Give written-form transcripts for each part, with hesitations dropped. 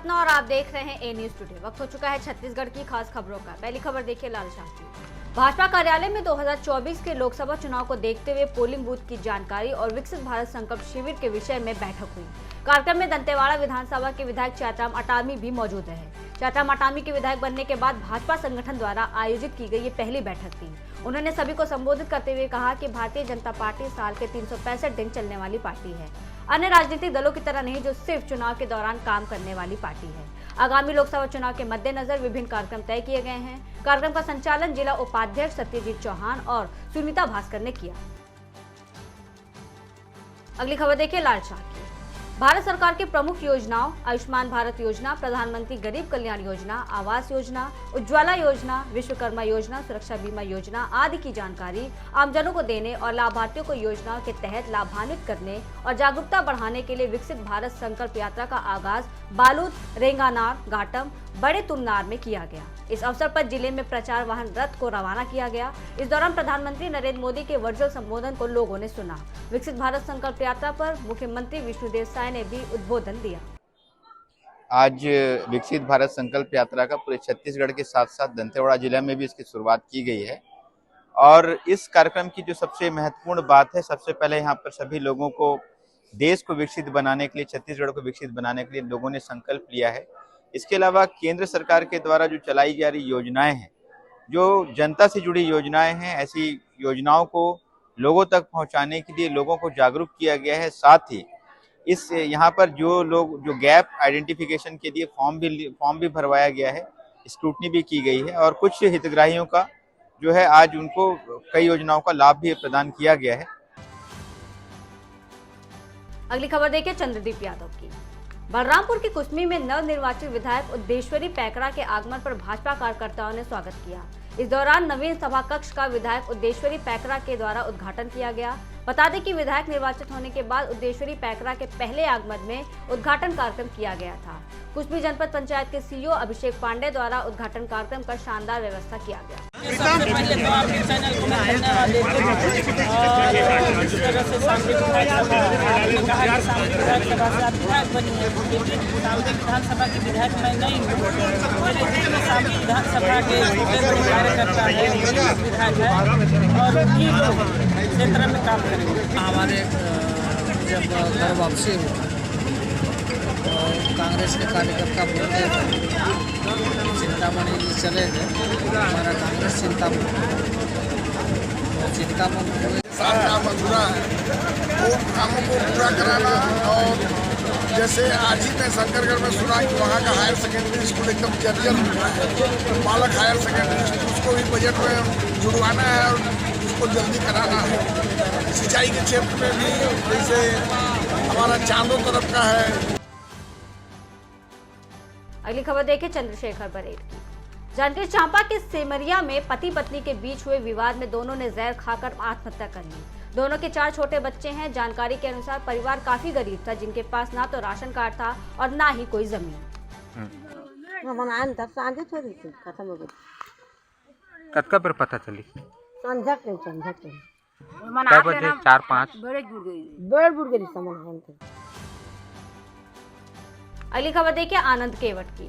सपना और आप देख रहे हैं ए न्यूज टुडे। वक्त हो चुका है छत्तीसगढ़ की खास खबरों का। पहली खबर देखिए लाल शाह की। भाजपा कार्यालय में 2024 के लोकसभा चुनाव को देखते हुए पोलिंग बूथ की जानकारी और विकसित भारत संकल्प शिविर के विषय में बैठक हुई। कार्यक्रम में दंतेवाड़ा विधानसभा के विधायक चैतराम अटामी भी मौजूद रहे। चैतराम अटामी के विधायक बनने के बाद भाजपा संगठन द्वारा आयोजित की गई ये पहली बैठक थी। उन्होंने सभी को संबोधित करते हुए कहा कि भारतीय जनता पार्टी साल के 365 दिन चलने वाली पार्टी है, अन्य राजनीतिक दलों की तरह नहीं जो सिर्फ चुनाव के दौरान काम करने वाली पार्टी है। आगामी लोकसभा चुनाव के मद्देनजर विभिन्न कार्यक्रम तय किए गए हैं। कार्यक्रम का संचालन जिला उपाध्यक्ष सत्यजीत चौहान और सुनीता भास्कर ने किया। अगली खबर देखिए लाल शाह की। भारत सरकार की प्रमुख योजनाओं आयुष्मान भारत योजना, प्रधानमंत्री गरीब कल्याण योजना, आवास योजना, उज्ज्वला योजना, विश्वकर्मा योजना, सुरक्षा बीमा योजना आदि की जानकारी आमजनों को देने और लाभार्थियों को योजनाओं के तहत लाभान्वित करने और जागरूकता बढ़ाने के लिए विकसित भारत संकल्प यात्रा का आगाज बालूद, रेंगानार, घाटम, बड़े तुमनार में किया गया। इस अवसर पर जिले में प्रचार वाहन रथ को रवाना किया गया। इस दौरान प्रधानमंत्री नरेंद्र मोदी के वर्चुअल संबोधन को लोगों ने सुना। विकसित भारत संकल्प यात्रा पर मुख्यमंत्री विष्णुदेव साय ने भी उद्बोधन दिया। आज विकसित भारत संकल्प यात्रा का पूरे छत्तीसगढ़ के साथ साथ दंतेवाड़ा जिला में भी इसकी शुरुआत की गई है और इस कार्यक्रम की जो सबसे महत्वपूर्ण बात है, सबसे पहले यहाँ पर सभी लोगों को देश को विकसित बनाने के लिए, छत्तीसगढ़ को विकसित बनाने के लिए लोगों ने संकल्प लिया है। इसके अलावा केंद्र सरकार के द्वारा जो चलाई जा रही योजनाएं हैं, जो जनता से जुड़ी योजनाएं हैं, ऐसी योजनाओं को लोगों तक पहुंचाने के लिए लोगों को जागरूक किया गया है। साथ ही इस यहाँ पर जो लोग जो गैप आइडेंटिफिकेशन के लिए फॉर्म भी भरवाया गया है, स्क्रूटनी भी की गई है और कुछ हितग्राहियों का जो है आज उनको कई योजनाओं का लाभ भी प्रदान किया गया है। अगली खबर देखिए चंद्रदीप यादव की। बलरामपुर की कुसमी में नवनिर्वाचित विधायक उद्देश्वरी पैकरा के आगमन पर भाजपा कार्यकर्ताओं ने स्वागत किया। इस दौरान नवीन सभा कक्ष का विधायक उद्देश्वरी पैकरा के द्वारा उद्घाटन किया गया। बता दें कि विधायक निर्वाचित होने के बाद उद्देश्वरी पैकरा के पहले आगमन में उद्घाटन कार्यक्रम किया गया था। कुसमी जनपद पंचायत के सीईओ अभिषेक पांडे द्वारा उद्घाटन कार्यक्रम का शानदार व्यवस्था किया गया। सबसे पहले तो आपके चैनल को मैं धन्यवाद देती हूँ और इस तरह से सामने विधानसभा आपने कहा कि सामने विधानसभा से आप विधायक बनी है, लेकिन सामने विधानसभा की विधायक मैं नहीं हूँ। मेरे दिल में सामने विधानसभा के छोटे कार्यकर्ता है, विधायक है और उन्हीं क्षेत्र में काम करेंगे। हमारे जब घर वापसी हुआ तो कांग्रेस के कार्यकर्ता बोलते चिंतामणि जी चले गए, हमारा कांग्रेस चिंतामणि साथ काम अधूरा है, वो कामों को पूरा कराना। और जैसे आज ही मैं शंकरगढ़ में सुना कि वहाँ का हायर सेकेंडरी स्कूल एकदम जर्जर हो रहा है, बालक हायर सेकेंडरी स्कूल, उसको भी बजट में जुड़वाना है और उसको जल्दी कराना है। सिंचाई के क्षेत्र में भी जैसे हमारा चांदों तरफ का है। अगली खबर देखिए चंद्रशेखर बरेट की। जांजगीर चांपा के सेमरिया में पति पत्नी के बीच हुए विवाद में दोनों ने जहर खाकर आत्महत्या कर ली। दोनों के 4 छोटे बच्चे हैं। जानकारी के अनुसार परिवार काफी गरीब था, जिनके पास ना तो राशन कार्ड था और ना ही कोई जमीन। कतका पर पता चली? संझा के 4-5 अगली खबर देखिए आनंद केवट की।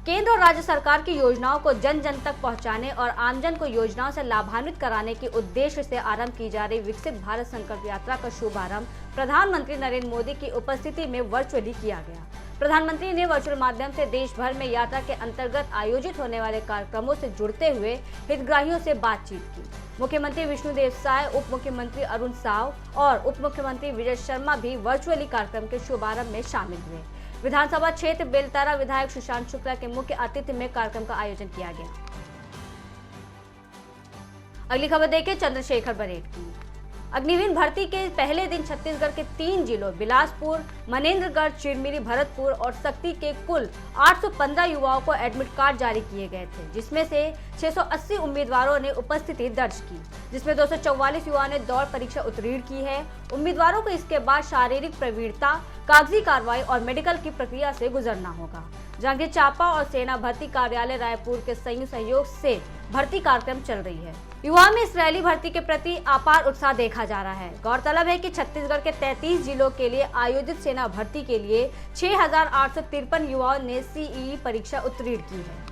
केंद्र और राज्य सरकार की योजनाओं को जन जन तक पहुंचाने और आमजन को योजनाओं से लाभान्वित कराने के उद्देश्य से आरंभ की जा रही विकसित भारत संकल्प यात्रा का शुभारंभ प्रधानमंत्री नरेंद्र मोदी की उपस्थिति में वर्चुअली किया गया। प्रधानमंत्री ने वर्चुअल माध्यम से देश भर में यात्रा के अंतर्गत आयोजित होने वाले कार्यक्रमों से जुड़ते हुए हितग्राहियों से बातचीत की। मुख्यमंत्री विष्णुदेव साय, उप मुख्यमंत्री अरुण साव और उप मुख्यमंत्री विजय शर्मा भी वर्चुअली कार्यक्रम के शुभारंभ में शामिल हुए। विधानसभा क्षेत्र बेलतारा विधायक सुशांत शुक्ला के मुख्य अतिथि में कार्यक्रम का आयोजन किया गया। अगली खबर देखिए चंद्रशेखर बरेट की। अग्निवीर भर्ती के पहले दिन छत्तीसगढ़ के 3 जिलों बिलासपुर, मनेन्द्रगढ़, चिरमिरी, भरतपुर और सक्ती के कुल 815 युवाओं को एडमिट कार्ड जारी किए गए थे, जिसमें से 680 उम्मीदवारों ने उपस्थिति दर्ज की, जिसमें 244 युवाओं ने दौड़ परीक्षा उत्तीर्ण की है। उम्मीदवारों को इसके बाद शारीरिक प्रवीणता, कागजी कार्रवाई और मेडिकल की प्रक्रिया से गुजरना होगा। जांजगीर चांपा और सेना भर्ती कार्यालय रायपुर के संयुक्त सहयोग से भर्ती कार्यक्रम चल रही है। युवाओं में इजरायली भर्ती के प्रति अपार उत्साह देखा जा रहा है। गौरतलब है कि छत्तीसगढ़ के 33 जिलों के लिए आयोजित सेना भर्ती के लिए 6,853 युवाओं ने सीईई परीक्षा उत्तीर्ण की है।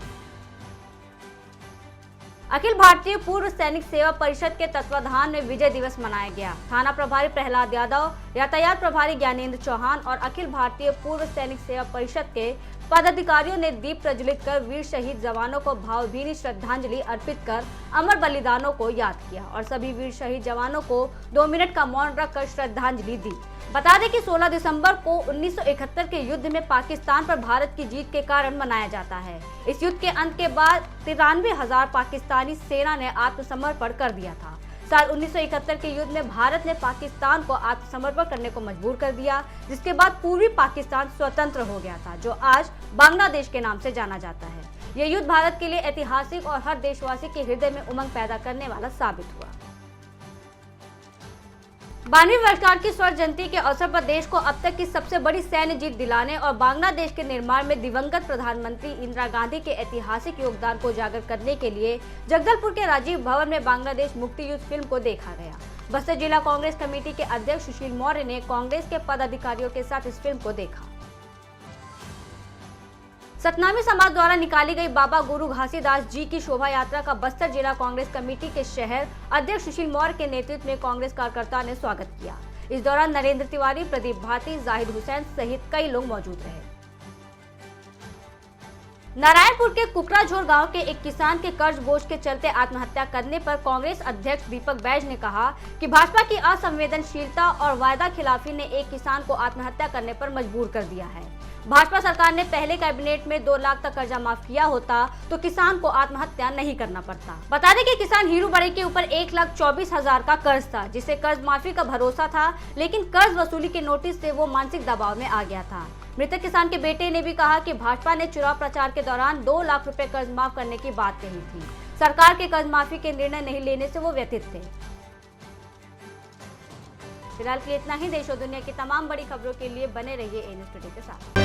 अखिल भारतीय पूर्व सैनिक सेवा परिषद के तत्वाधान में विजय दिवस मनाया गया। थाना प्रभारी प्रहलाद यादव, यातायात प्रभारी ज्ञानेंद्र चौहान और अखिल भारतीय पूर्व सैनिक सेवा परिषद के पदाधिकारियों ने दीप प्रज्वलित कर वीर शहीद जवानों को भावभीनी श्रद्धांजलि अर्पित कर अमर बलिदानों को याद किया और सभी वीर शहीद जवानों को 2 मिनट का मौन रखकर श्रद्धांजलि दी। बता दें कि 16 दिसंबर को 1971 के युद्ध में पाकिस्तान पर भारत की जीत के कारण मनाया जाता है। इस युद्ध के अंत के बाद 93,000 पाकिस्तानी सेना ने आत्मसमर्पण कर दिया था। साल 1971 के युद्ध में भारत ने पाकिस्तान को आत्मसमर्पण करने को मजबूर कर दिया, जिसके बाद पूर्वी पाकिस्तान स्वतंत्र हो गया था, जो आज बांग्लादेश के नाम से जाना जाता है। यह युद्ध भारत के लिए ऐतिहासिक और हर देशवासी के हृदय में उमंग पैदा करने वाला साबित हुआ। 92वीं वर्षगांठ की स्वर्ण जयंती के अवसर पर देश को अब तक की सबसे बड़ी सैन्य जीत दिलाने और बांग्लादेश के निर्माण में दिवंगत प्रधानमंत्री इंदिरा गांधी के ऐतिहासिक योगदान को उजागर करने के लिए जगदलपुर के राजीव भवन में बांग्लादेश मुक्ति युद्ध फिल्म को देखा गया। बस्तर जिला कांग्रेस कमेटी के अध्यक्ष सुशील मौर्य ने कांग्रेस के पदाधिकारियों के साथ इस फिल्म को देखा। सतनामी समाज द्वारा निकाली गई बाबा गुरु घासीदास जी की शोभा यात्रा का बस्तर जिला कांग्रेस कमेटी के शहर अध्यक्ष सुशील मौर्य के नेतृत्व में कांग्रेस कार्यकर्ताओं ने स्वागत किया। इस दौरान नरेंद्र तिवारी, प्रदीप भारती, जाहिद हुसैन सहित कई लोग मौजूद रहे। नारायणपुर के कुकराझोर गांव के एक किसान के कर्ज बोझ के चलते आत्महत्या करने पर कांग्रेस अध्यक्ष दीपक बैज ने कहा कि भाजपा की असंवेदनशीलता और वायदा खिलाफी ने एक किसान को आत्महत्या करने पर मजबूर कर दिया है। भाजपा सरकार ने पहले कैबिनेट में 2 लाख तक कर्जा माफ किया होता तो किसान को आत्महत्या नहीं करना पड़ता। बता दें कि किसान हीरू बड़े के ऊपर 1,24,000 का कर्ज था, जिसे कर्ज माफी का भरोसा था, लेकिन कर्ज वसूली के नोटिस से वो मानसिक दबाव में आ गया था। मृतक किसान के बेटे ने भी कहा कि भाजपा ने चुनाव प्रचार के दौरान 2 लाख रुपए कर्ज माफ करने की बात कही थी। सरकार के कर्ज माफी के निर्णय नहीं लेने से वो व्यथित थे। फिलहाल के लिए इतना ही। देश और दुनिया की तमाम बड़ी खबरों के लिए बने रहिए ए न्यूज़ टुडे के साथ।